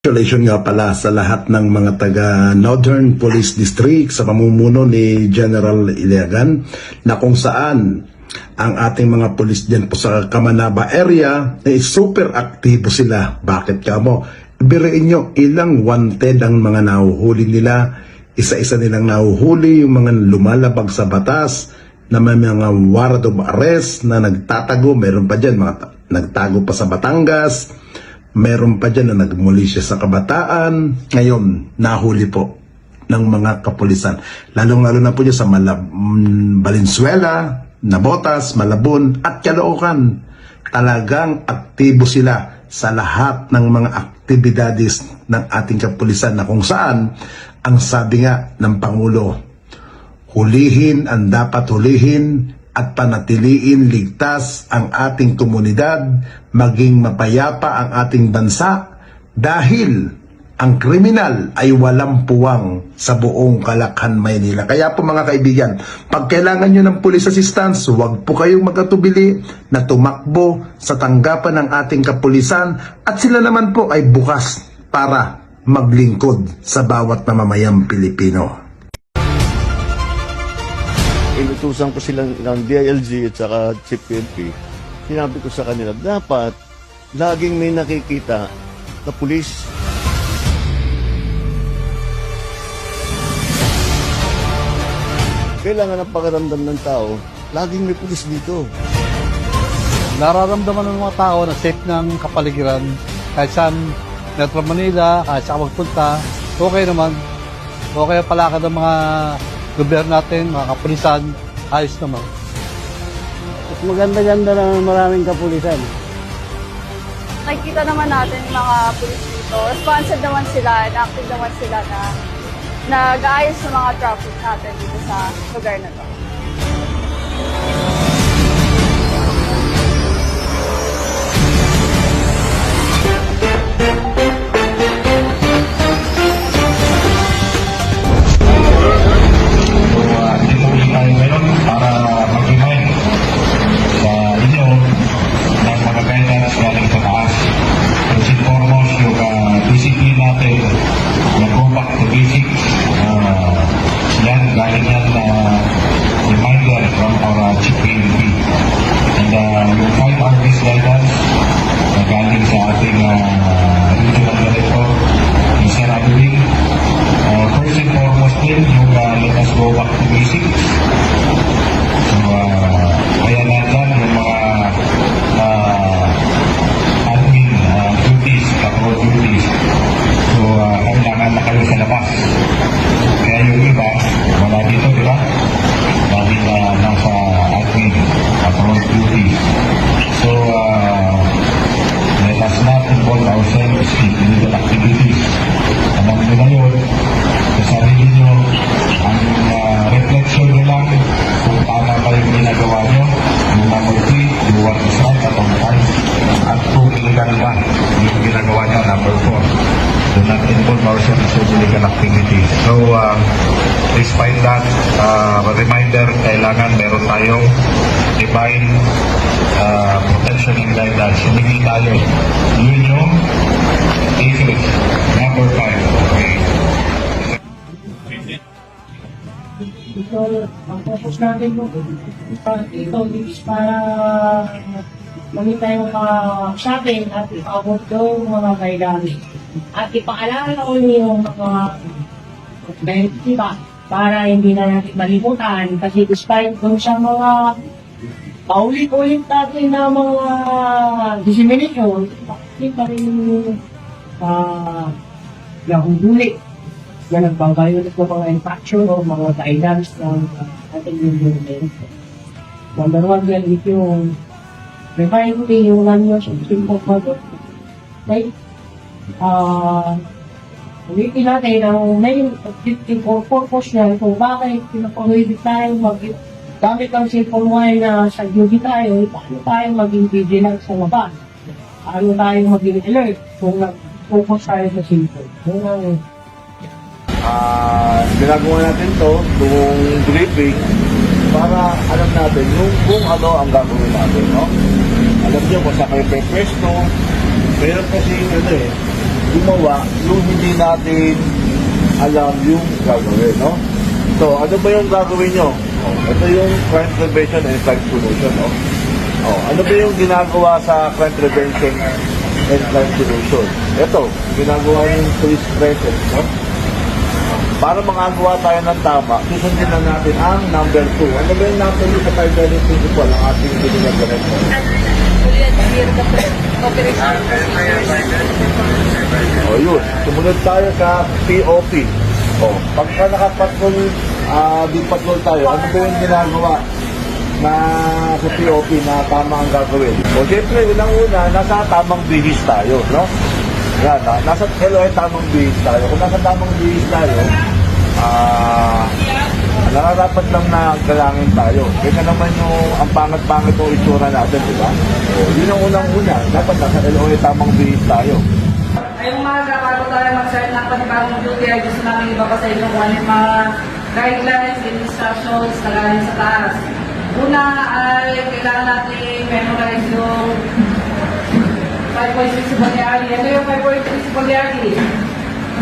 Congratulations nga pala sa lahat ng mga taga Northern Police District sa pamumuno ni General Iliagan na kung saan ang ating mga pulis dyan po sa Kamanaba area ay super aktibo sila. Bakit ka mo? Ibirain nyo ilang wanted ang mga nahuhuli nila. Isa-isa nilang nahuhuli yung mga lumalabag sa batas na may mga warrant of arrest na nagtatago. Meron pa dyan mga nagtago pa sa Batangas. Meron pa dyan na nagmuli siya sa kabataan. Ngayon, nahuli po ng mga kapulisan. Lalong-lalo na po dyan sa Valenzuela, Navotas, Malabon at Caloocan. Talagang aktibo sila sa lahat ng mga aktibidades ng ating kapulisan na kung saan ang sabi nga ng Pangulo, hulihin ang dapat hulihin at panatiliin ligtas ang ating komunidad, maging mapayapa ang ating bansa dahil ang kriminal ay walang puwang sa buong Kalakhan, Maynila. Kaya po mga kaibigan, pag kailangan nyo ng police assistance, huwag po kayong magkatubili na tumakbo sa tanggapan ng ating kapulisan at sila naman po ay bukas para maglingkod sa bawat mamamayang Pilipino. Inutusan ko sila ng DILG at saka Chief PNP. Sinabi ko sa kanila, dapat laging may nakikita na pulis. Kailangan ang pakaramdam ng tao, laging may pulis dito. Nararamdaman ng mga tao na safe ng kapaligiran kahit saan Metro Manila, kahit saan magpunta, okay naman. Okay ang palakad ng mga gobyerno natin, mga kapulisan, ayos naman. At maganda-ganda naman maraming kapulisan. Nakikita naman natin yung mga pulis dito. Responsive naman sila, and active naman sila na nag-aayos ng mga traffic natin dito sa lugar na to. Galing yan reminder from our Chief PNP. And yung 5 RPs guidance na galing sa ating regional director, yung Sir Adeline. First and foremost din, yung let us go back to basics. So, kaya nandyan yung mga admin duties, patrol duties. So, kailangan na kayo sa labas. Kaya yung iba, wala dito, di ba? Dahil nasa admin, patrol duty. So, let us not involve ourselves in illegal activities. Alam nyo na yun, sa sarili nyo, ang reflection nyo lang kung tama ba yung ginagawa nyo. Yung number 3, do what is right at all times. At kung illegal ba yung ginagawa nyo, number 4. Do not involve ourselves in illegal activities. So, despite that, reminder, kailangan meron tayong divine protection and guidance. Hindi tayo. Yun yung issues. Number 5. Okay. Ito, ang focus natin mo, ito is para makita yung mga shopping at ipabot yung mga guidance. At ipaalala ko yung mga diba, para hindi na natin malimutan kasi despite kung sa mga paulit-ulit natin na mga dissemination, hindi pa rin nahuduli na nagbabayulit ng mga infraction o mga guidance ng ating government. Number 1 yan ito yung refinery, yung nanyos, yung simple product. Right? Ulitin natin ang main objective or purpose niya kung bakit pinapahulit tayo gamit ang cellphone wire na sa duty tayo, paano tayo maging vigilant sa labas? Paano tayo maging alert kung nag-focus tayo sa cellphone? Ginagawa natin to tuwing briefing para alam natin kung ano ang gagawin natin, no? Alam niyo kung sa kayo pwesto, meron kasi gumawa yung hindi natin alam yung gagawin, no? So, ano ba yung gagawin nyo? Ito yung crime prevention and crime solution, no? Ano ba yung ginagawa sa crime prevention and crime solution? Ito, ginagawa yung police presence, no? Para makagawa tayo ng tama, susundin na natin ang number 2. Ano ba yung number 2 sa guideline principle ang ating binigyan director? Yun. Sumunod tayo sa POP. Pagka nakapatrol, di patrol tayo, ano ba yung ginagawa na sa POP na tama ang gagawin? Siyempre, unang-una, nasa tamang bihis tayo, no? Yan, nasa LOA tamang bihis tayo. Kung nasa tamang bihis tayo, nararapat lang na galangin tayo. Kaya naman yung ang pangat-pangat ng itsura natin, di ba? Yun ang unang-una. Dapat nasa LOA tamang bihis tayo. Ngayong umaga, bago tayo mag-start ng panibagong duty, ay gusto namin iba pa sa inyo kung ano yung mga guidelines and instructions na galing sa taas. Una ay kailangan natin memorize yung 5-point principle ni Ali. Ano yung 5-point principle ni Ali?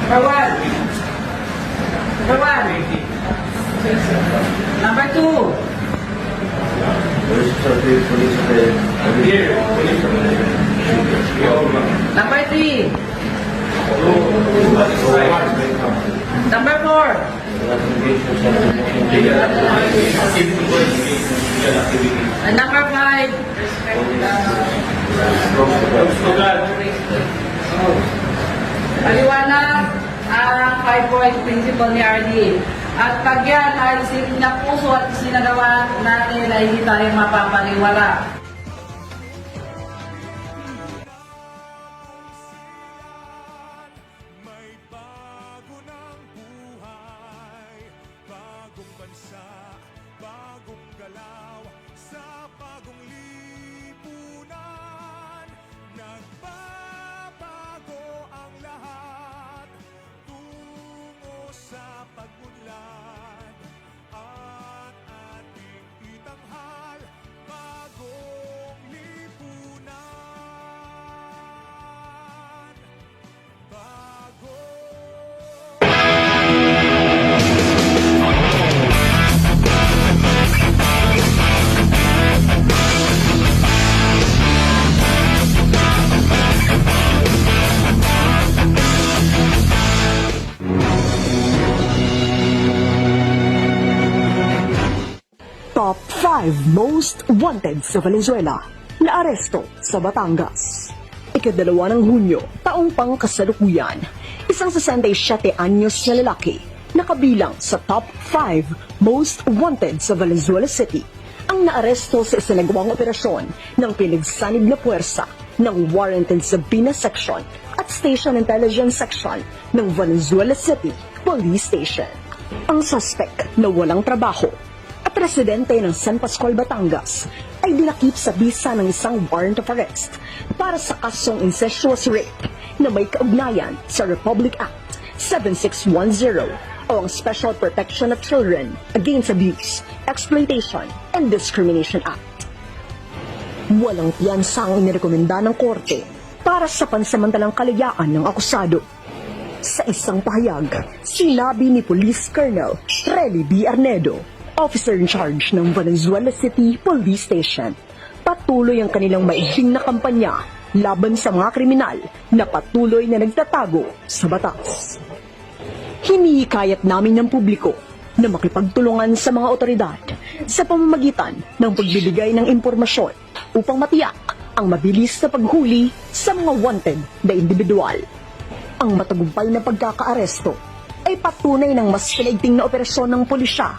Number 1. Number 1. Number 2. Number 3. Number 4. And number 5. Paliwanag ang 5-point principle ni RD. At pag yan ay sinapuso at sinagawa natin ay hindi tayo mapapaniwala. Bagong bansa, bagong galaw, sa bagong lipunan. Nagbabago ang lahat, tungo sa pag-unlad. At ating itanghal, bagong lipunan. Bago. Top 5 Most Wanted sa Valenzuela na aresto sa Batangas. Ikadalawa ng Hunyo, taong pang kasalukuyan, isang 67 anyos na lalaki na kabilang sa Top 5 Most Wanted sa Valenzuela City ang naaresto sa isinagawang operasyon ng pinagsanib na puwersa ng Warranted Sabina Section at Station Intelligence Section ng Valenzuela City Police Station. Ang suspect na walang trabaho at residente ng San Pascual, Batangas ay dinakip sa bisa ng isang warrant of arrest para sa kasong incestuous rape na may kaugnayan sa Republic Act 7610 o ang Special Protection of Children Against Abuse, Exploitation, and Discrimination Act. Walang piyansa ang inirekomenda ng korte para sa pansamantalang kalayaan ng akusado. Sa isang pahayag, sinabi ni Police Colonel Relly B. Arnedo, officer in charge ng Valenzuela City Police Station, patuloy ang kanilang maiging na kampanya laban sa mga kriminal na patuloy na nagtatago sa batas. Hinihikayat namin ng publiko na makipagtulungan sa mga otoridad sa pamamagitan ng pagbibigay ng impormasyon upang matiyak ang mabilis na paghuli sa mga wanted na individual. Ang matagumpay na pagkakaaresto ay patunay ng mas pinaigting na operasyon ng pulisya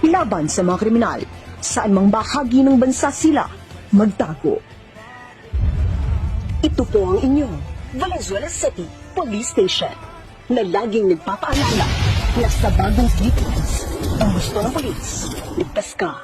laban sa mga kriminal saan mang bahagi ng bansa sila magtago. Ito po ang inyong Valenzuela City Police Station na laging nagpapaalala na sa bagong Philippines, ang gusto ng polis, ligtas ka.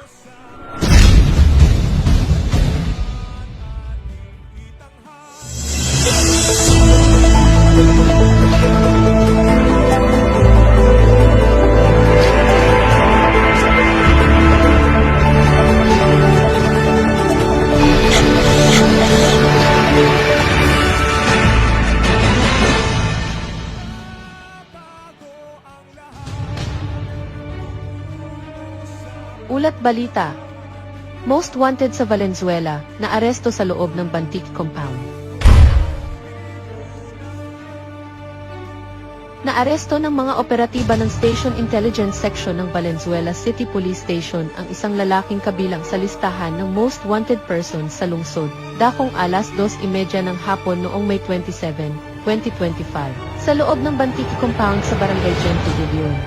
Ulat balita. Most wanted sa Valenzuela, na aresto sa loob ng Bantic compound. Naaresto ng mga operatiba ng Station Intelligence Section ng Valenzuela City Police Station ang isang lalaking kabilang sa listahan ng most wanted persons sa lungsod, dakong alas 2:30 ng hapon noong May 27, 2025, sa loob ng Bantic compound sa Barangay Gente de Leon.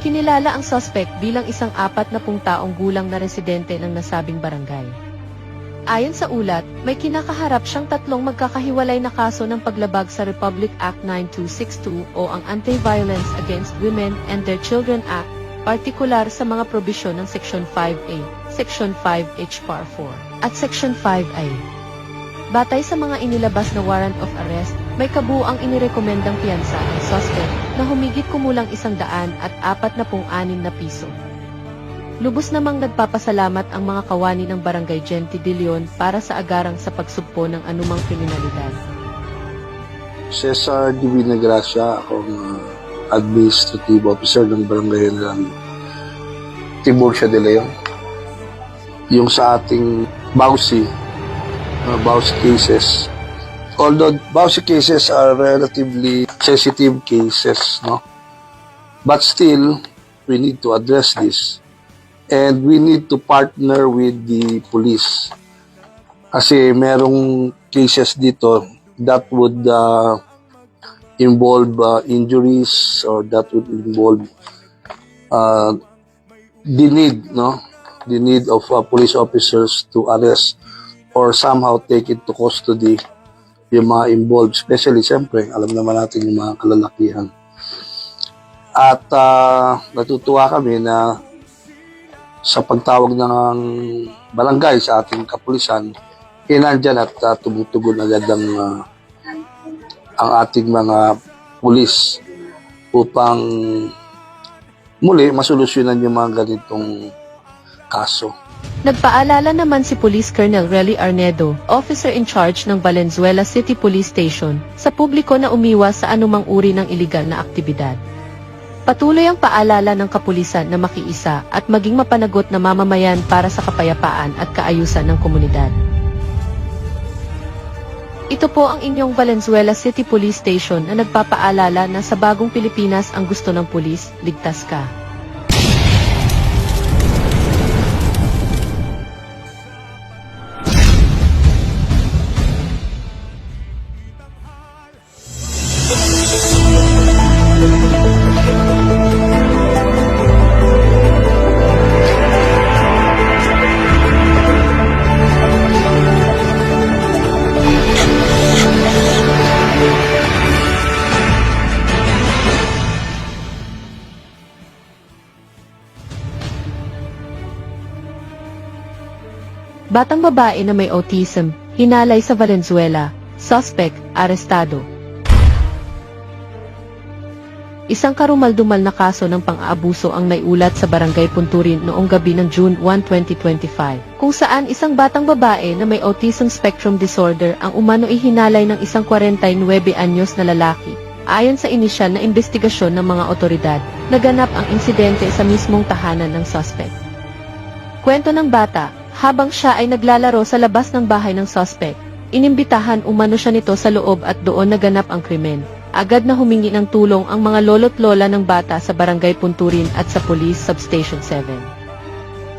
Kinilala ang suspect bilang isang 40 taong gulang na residente ng nasabing barangay. Ayon sa ulat, may kinakaharap siyang 3 magkakahiwalay na kaso ng paglabag sa Republic Act 9262 o ang Anti-Violence Against Women and Their Children Act, partikular sa mga probisyon ng Section 5A, Section 5H Par 4, at Section 5I. Batay sa mga inilabas na warrant of arrest, may kabuuang inirekomendang piyansa ang suspect na humigit kumulang 146 na piso. Lubos namang nagpapasalamat ang mga kawani ng Barangay Gente de Leon para sa agarang sa pagsugpo ng anumang kriminalidad. Cesar Divina Gracia, akong administrative officer ng Barangay ng Tiburcia de Leon. Yung sa ating Bausi cases, although Bausi cases are relatively sensitive cases, no? But still, we need to address this. And we need to partner with the police. Kasi merong cases dito that would involve injuries or that would involve the need of police officers to arrest or somehow take it to custody yung mga involved. Especially, siyempre, alam naman natin yung mga kalalakihan. At natutuwa kami na sa pagtawag ng barangay sa ating kapulisan, nandyan at tumutugon agad ang ating mga pulis upang muli masolusyonan yung mga ganitong kaso. Nagpaalala naman si Police Colonel Relly Arnedo, officer in charge ng Valenzuela City Police Station, sa publiko na umiwas sa anumang uri ng iligal na aktibidad. Patuloy ang paalala ng kapulisan na makiisa at maging mapanagot na mamamayan para sa kapayapaan at kaayusan ng komunidad. Ito po ang inyong Valenzuela City Police Station na nagpapaalala na sa bagong Pilipinas ang gusto ng pulis, ligtas ka. Batang babae na may autism, hinalay sa Valenzuela, suspect, arestado. Isang karumal-dumal na kaso ng pang-aabuso ang naiulat sa Barangay Punturin noong gabi ng June 1, 2025, kung saan isang batang babae na may autism spectrum disorder ang umano ihinalay ng isang 49 anyos na lalaki. Ayon sa inisyal na investigasyon ng mga otoridad, naganap ang insidente sa mismong tahanan ng suspect. Kwento ng bata, habang siya ay naglalaro sa labas ng bahay ng suspect, inimbitahan umano siya nito sa loob at doon naganap ang krimen. Agad na humingi ng tulong ang mga lolo't lola ng bata sa Barangay Punturin at sa Police Substation 7.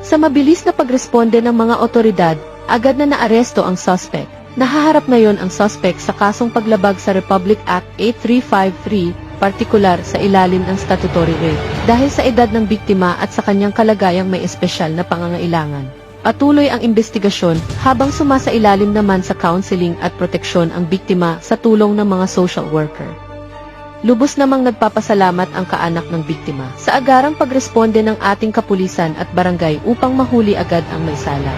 Sa mabilis na pagresponde ng mga otoridad, agad na naaresto ang suspect. Nahaharap ngayon ang suspect sa kasong paglabag sa Republic Act 8353, partikular sa ilalim ng statutory rape, dahil sa edad ng biktima at sa kanyang kalagayang may espesyal na pangangailangan. Patuloy ang investigasyon habang sumasailalim naman sa counseling at proteksyon ang biktima sa tulong ng mga social worker. Lubos namang nagpapasalamat ang kaanak ng biktima sa agarang pagresponde ng ating kapulisan at barangay upang mahuli agad ang may sala.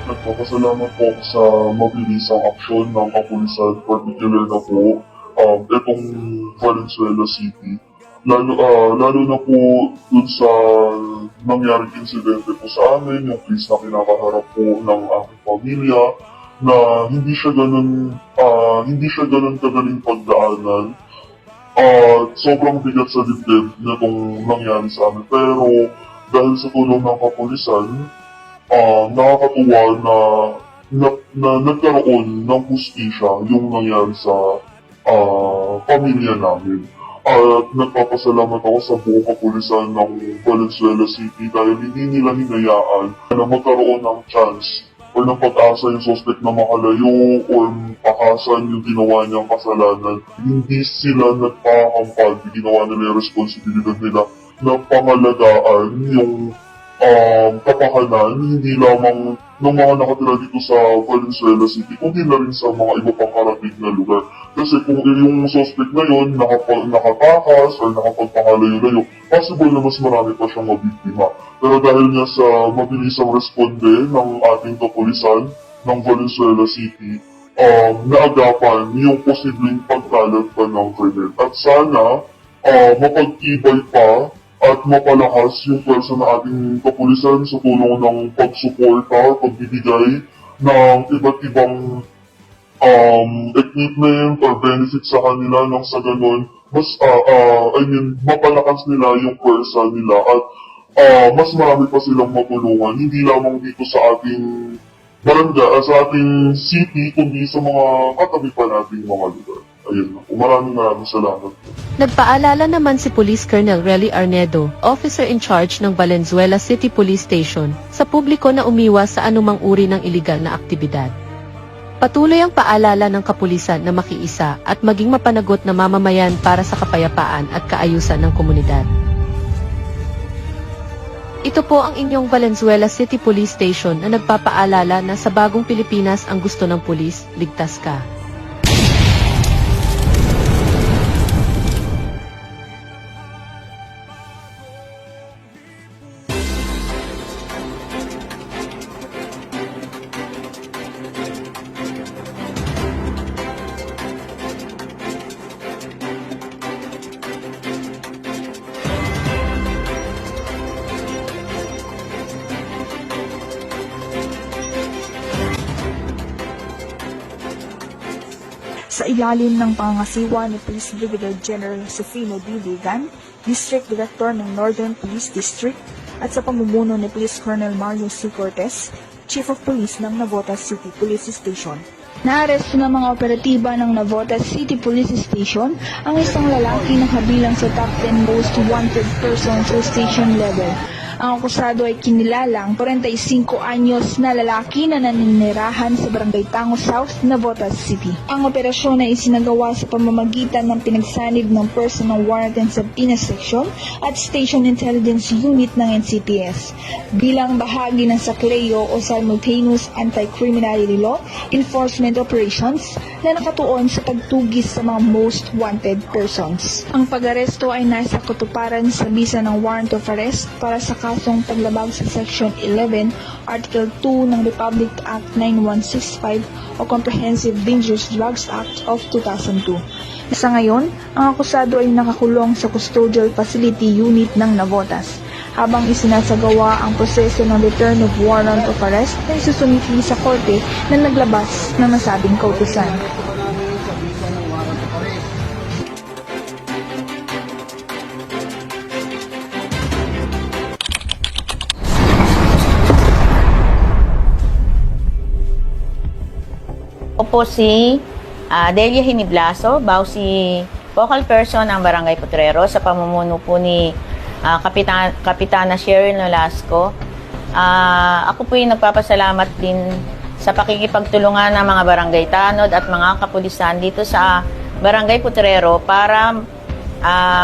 Nagpapasalamat po ako sa mabilisang aksyon ng kapulisan, particular na po itong Valenzuela City. Lalo na po dun sa nangyaring insidente po sa amin, yung case na kinakaharap po ng aking pamilya, na hindi siya ganun kagaling pagdaanan. Sobrang bigat sa dibdib na itong nangyari sa amin. Pero dahil sa tulong ng kapulisan, nakakatuwa na nagkaroon ng hustisya yung nangyari sa pamilya namin. At nagpapasalamat ako sa buong kapulisan ng Valenzuela City dahil hindi nila hinayaan na magkaroon ng chance o ng pag-asa yung suspect na makalayo o pakasan yung ginawa niyang kasalanan. Hindi sila nagpakampal, ginawa nila yung responsibilidad nila na pangalagaan yung kapahanan, hindi lamang ng mga nakatira dito sa Valenzuela City, kundi na rin sa mga iba pang karating na lugar. Kasi kung yung suspect na yun nakatakas o nakapagpangalayo-layo, possible na mas marami pa siyang mabiktima. Pero dahil nga sa mabilisang responde ng ating kapulisan ng Valenzuela City, naagapan yung posibleng pagkalat pa ng krimen. At sana mapag-ibay pa at mapalakas yung pwersa ng ating kapulisan sa tulong ng pagsuporta, pagbibigay ng iba't ibang equipment or benefits sa kanila nang sa ganun, mapalakas nila yung pwersa nila at mas marami pa silang matulungan, hindi lamang dito sa ating barangay, sa ating city, kundi sa mga katabi pa nating mga lugar. Ayun na. Maraming salamat. Nagpaalala naman si Police Colonel Relly Arnedo, officer in charge ng Valenzuela City Police Station, sa publiko na umiwas sa anumang uri ng iligal na aktibidad. Patuloy ang paalala ng kapulisan na makiisa at maging mapanagot na mamamayan para sa kapayapaan at kaayusan ng komunidad. Ito po ang inyong Valenzuela City Police Station na nagpapaalala na sa bagong Pilipinas ang gusto ng pulis, ligtas ka. Sa ilalim ng pangangasiwa ni Police Brigadier General Sofino D. Ligan, District Director ng Northern Police District, at sa pamumuno ni Police Colonel Mario C. Cortez, Chief of Police ng Navotas City Police Station. Naaresto ng mga operatiba ng Navotas City Police Station ang isang lalaki na kabilang sa top 10 most wanted persons sa station level. Ang akusado ay kinilalang 45 anyos na lalaki na naninirahan sa Barangay Tango South, Navotas City. Ang operasyon ay isinagawa sa pamamagitan ng pinagsanib ng Personal Warrant and Subpoena Section at Station Intelligence Unit ng NCPS bilang bahagi ng SACLEO o Simultaneous Anti-Criminality Law Enforcement Operations na nakatuon sa pagtugis sa mga most wanted persons. Ang pag-aresto ay nasa katuparan sa bisa ng Warrant of Arrest para sa kasong paglabag sa Section 11, Article 2 ng Republic Act 9165 o Comprehensive Dangerous Drugs Act of 2002. Sa ngayon, ang akusado ay nakakulong sa Custodial Facility Unit ng Navotas, habang isinasagawa ang proseso ng return of warrant of arrest na isusumiti sa korte na naglabas ng nasabing kautusan. Opo si Delia Hiniblaso, Bausi Focal Person ng Barangay Potrero sa pamumuno po ni Kapitana Cheryl Nolasco. Ako po yung nagpapasalamat din sa pakikipagtulungan ng mga barangay tanod at mga kapulisan dito sa Barangay Potrero para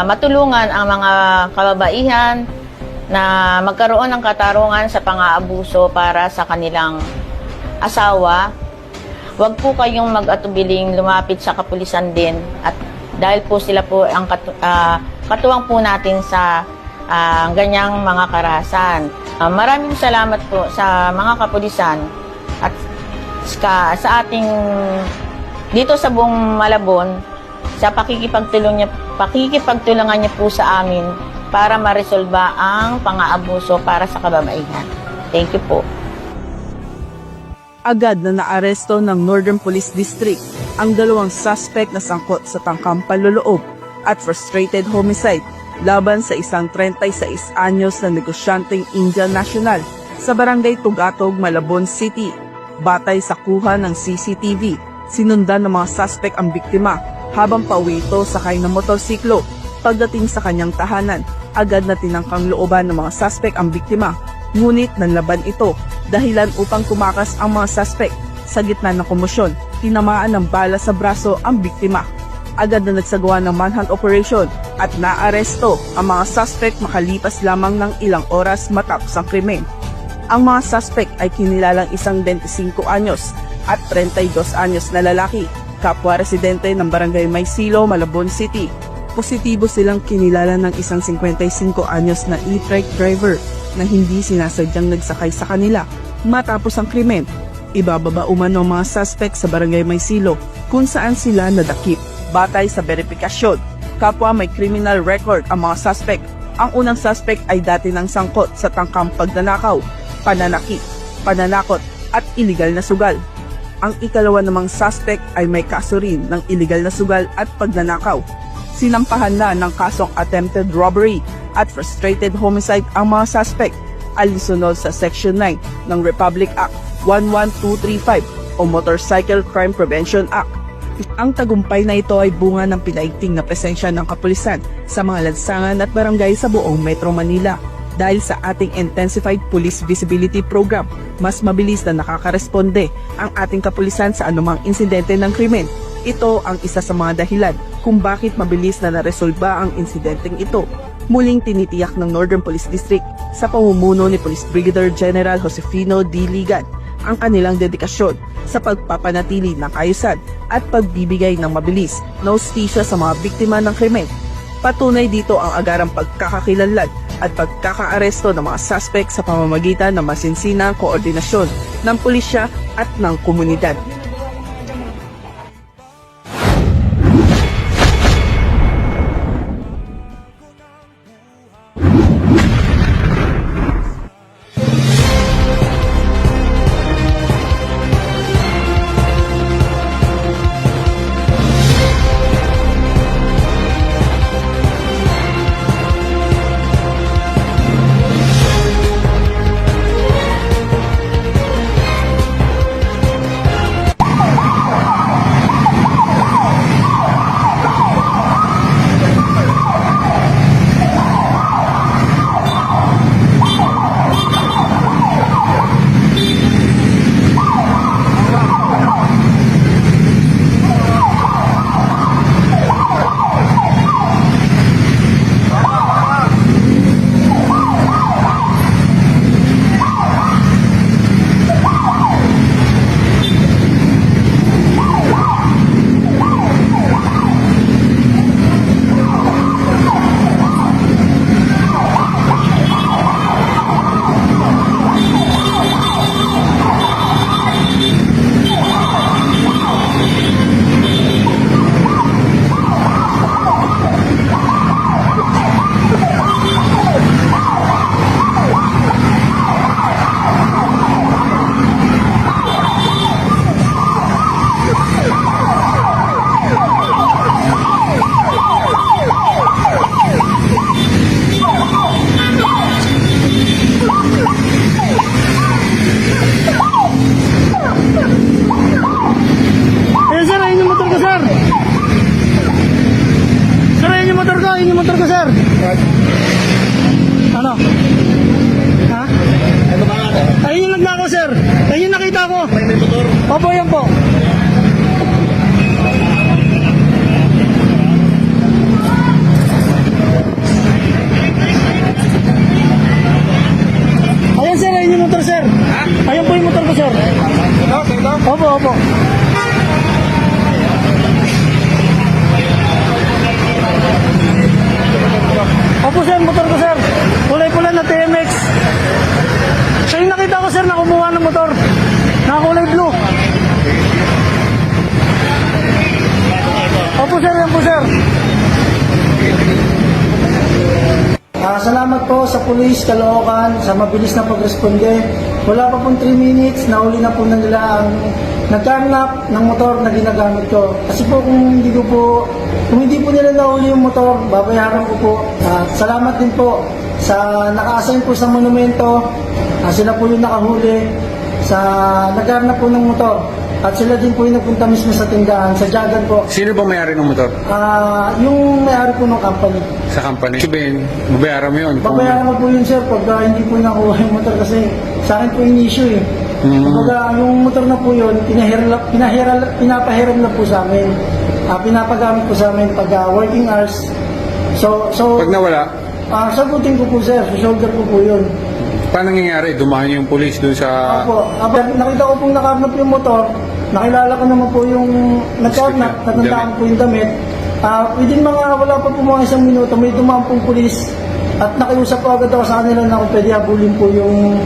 matulungan ang mga kababaihan na magkaroon ng katarungan sa pang-aabuso para sa kanilang asawa. Huwag po kayong mag-atubiling lumapit sa kapulisan din at dahil po sila po ang katuwang po natin sa ganyang mga karahasan. Maraming salamat po sa mga kapulisan at sa ating dito sa buong Malabon sa pakikipagtulungan niya po sa amin para maresolba ang pang-aabuso para sa kababaihan. Thank you po. Agad na naaresto ng Northern Police District ang dalawang suspect na sangkot sa tangkang panloloob at frustrated homicide laban sa isang 36 anyos na negosyanteng Indian National sa Barangay Tugatog, Malabon City. Batay sa kuha ng CCTV, sinundan ng mga suspect ang biktima habang pauwi ito sakay ng motorsiklo. Pagdating sa kanyang tahanan, agad na tinangkang looban ng mga suspect ang biktima. Ngunit nanlaban ito dahilan upang tumakas ang mga suspect. Sa gitna ng komosyon, tinamaan ng bala sa braso ang biktima. Agad na nagsagawa ng manhunt operation at naaresto ang mga suspect makalipas lamang ng ilang oras matapos ang krimen. Ang mga suspect ay kinilalang isang 25 anyos at 32 anyos na lalaki, kapwa residente ng Barangay Maysilo, Malabon City. Positibo silang kinilala ng isang 55 anyos na e-trike driver na hindi sinasadyang nagsakay sa kanila matapos ang krimen. Ibababa umano ang mga suspect sa Barangay Maysilo kung saan sila nadakip. Batay sa verifikasyon, kapwa may criminal record ang mga suspect. Ang unang suspect ay dati ng sangkot sa tangkang pagnanakaw, pananakit, pananakot at iligal na sugal. Ang ikalawa namang suspect ay may kaso rin ng iligal na sugal at pagnanakaw. Sinampahan na ng kasong attempted robbery at frustrated homicide ang mga suspect, alinsunod sa Section 9 ng Republic Act 11235 o Motorcycle Crime Prevention Act. Ang tagumpay na ito ay bunga ng pinaigting na presensya ng kapulisan sa mga lansangan at barangay sa buong Metro Manila. Dahil sa ating Intensified Police Visibility Program, mas mabilis na nakakaresponde ang ating kapulisan sa anumang insidente ng krimen. Ito ang isa sa mga dahilan kung bakit mabilis na naresolba ang insidenteng ito. Muling tinitiyak ng Northern Police District sa pamumuno ni Police Brigadier General Josefino D. Ligan ang kanilang dedikasyon sa pagpapanatili ng kaayusan at pagbibigay ng mabilis na hustisya sa mga biktima ng krimen. Patunay dito ang agarang pagkakakilanlan at pagkakaaresto ng mga suspect sa pamamagitan ng masinsinang koordinasyon ng pulisya at ng komunidad. Ano? Ha? Ano ba nga? Ayun yung nagnakaw, sir. Ayun yung nakita ko. May motor? Opo, yan po. Ayan, sir. Ayun yung motor, sir. Ha? Ayun po yung motor ko, sir. Ito? Ito? Opo, opo. Opo, sir, motor ko, sir. Kulay pula na TMX. Siya yung nakita ko, sir, na kumuha ng motor. Nakakulay blue. Opo, sir, yan po, sir. Salamat po sa Police Caloocan sa mabilis na pagresponde. Wala pa pong 3 minutes, nahuli na po na nila ang nag-carnap ng motor na ginagamit ko. Kasi po kung hindi ko po Kung hindi po nila nahuli yung motor, babayaran ko po. At salamat din po sa naka-assign po sa monumento. Sila po yung nakahuli sa naghanap po ng motor. At sila din po yung nagpunta mismo sa tindahan, sa Jagan po. Sino ba may-ari ng motor? Yung may-ari po ng company. Sa company? Sabihin, babayaran mo yun? Babayaran ko po yun, sir, pag hindi po nakuha yung motor kasi sa akin po yung issue eh. Kumbaga, yung motor na po yun, pinapahiram na po sa amin. Pinapagamit po sa amin pag working hours. So, Pag nawala, sagutin ko po, sir. Shoulder ko po yun. paano nangyayari? Dumaan yung police dun sa... Nakita ko pong nakarnap yung motor. Nakilala ko naman po yung nagkarnap. Natandaan ko po yung damit. Within mga wala pa po mga isang minuto, may dumaan pong pulis. At nakiusap po agad ako sa kanila na kung pwede habulin po yung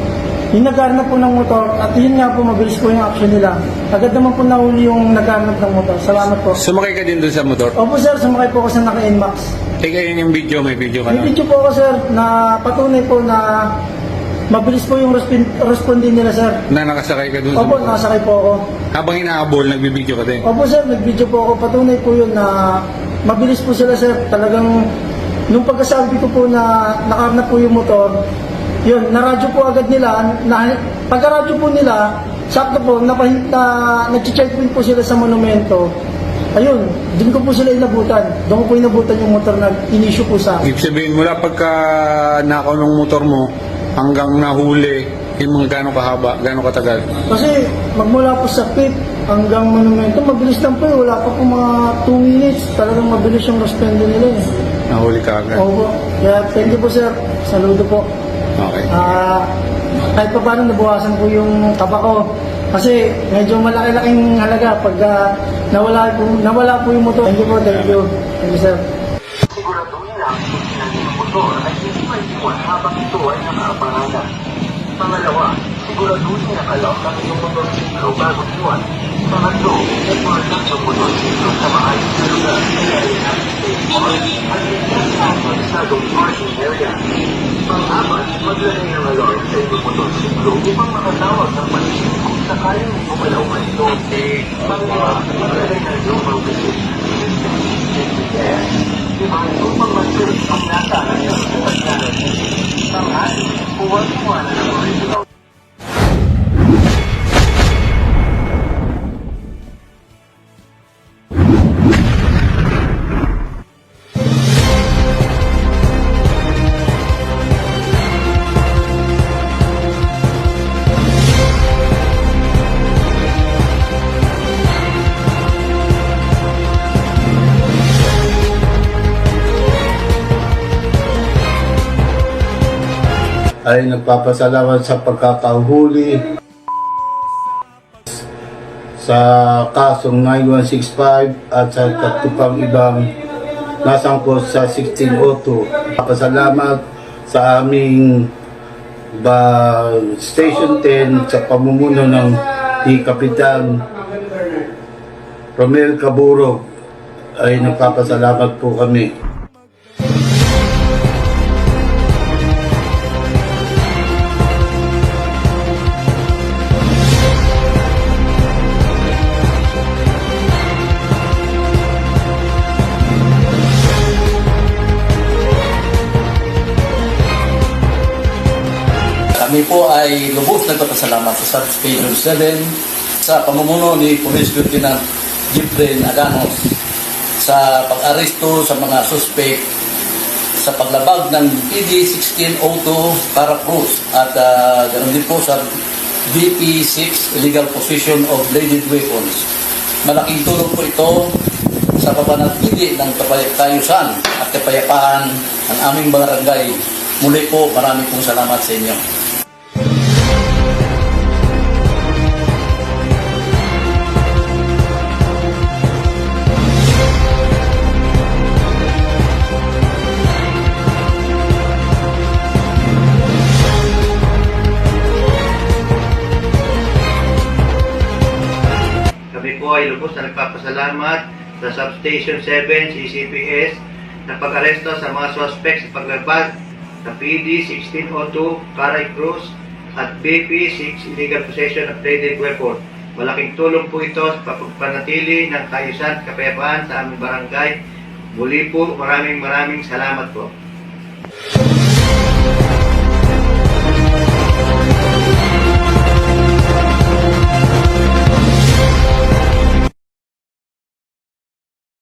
nagkarnap po ng motor. At yun nga po, mabilis po yung action nila. Agad naman po nahuli yung nagkarnap ng motor. Salamat po. Sumakay ka din dun sa motor? Opo, sir. Sumakay po ako sa naka-NMAX. Teka, yun yung video. May video ka May na? video po ako, sir, na patunay po na mabilis po yung responde nila, sir. Na nakasakay ka dun sa Opo, motor? nakasakay po ako. Habang inaabol, nagbibideo ka din? Opo, sir, nag-video po ako. Patunay po yun na mabilis po sila, sir. Talagang, nung pagkasabi ko po na nakarnap po yung motor, yun, naradyo po agad nila. Pagkaradyo po nila, sakto po, nag-checkpoint po sila sa monumento. Ayun, doon ko po sila inabutan. Doon ko po inabutan yung motor na in-issue po sa akin. Ibig sabihin, mula pagka nakaw ng motor mo, hanggang nahuli, yung mga gano'ng kahaba, gano'ng katagal? Kasi magmula po sa pit hanggang monumento, mabilis lang po. Wala pa po mga 2 minutes. Talagang mabilis yung responde nila eh. Nahuli ka agad? Opo. Kaya thank you po, sir. Saludo po. Okay. Kahit pa paano nabawasan po yung taba ko. Kasi medyo malaki-laking halaga pag nawala po yung motor. Thank you po, thank you. Thank you, sir. Siguraduhin lang kung sinabi ng motor ay hindi maiwan habang ito ay nakaapangalan. Pangalawa, siguraduhin na alam ng iyong motorsiklo bago iwan. Pangatlo, iportan ng motorsiklo sa maayos na lugar kaya rin ang safe park at ligtas sa autorizadong parking area. Pang-apat, maglagay ng alarm sa iyong motorsiklo upang makatawag ng pansin kung sakaling may bumalaw man ito. Pang-lima, maglagay ng global position system GPS. Ibang upang mag-search ang nasa ng iyong sasakyanan. Pang-anim, huwag iwanan ang original. ay nagpapasalamat sa pagkakahuli sa kasong 9165 at sa tatupang ibang nasangkot sa 1602. Papasalamat sa aming Station 10 sa pamumuno ng ni Kapitan Romel Caburog ay nagpapasalamat po kami. Kami po ay lubos nagpapasalamat sa Substation 7 sa pamumuno ni Police Lieutenant Jeffrey Aganos sa pag-aresto sa mga suspect sa paglabag ng PD 1602 Paracruz at ganoon din po sa BP6 illegal possession of bladed weapons. Malaking tulong po ito sa papanatili ng kayusan at kapayapaan ng aming barangay. Muli po, marami pong salamat sa inyo. Kami po ay lubos na nagpapasalamat sa Substation 7 CCPS na pag-aresto sa mga suspect sa paglabag ng PD 1602 Paracruz at BP6 illegal possession of bladed weapon. Malaking tulong po ito sa pagpanatili ng kaayusan at kapayapaan sa aming barangay. Muli po, maraming salamat po.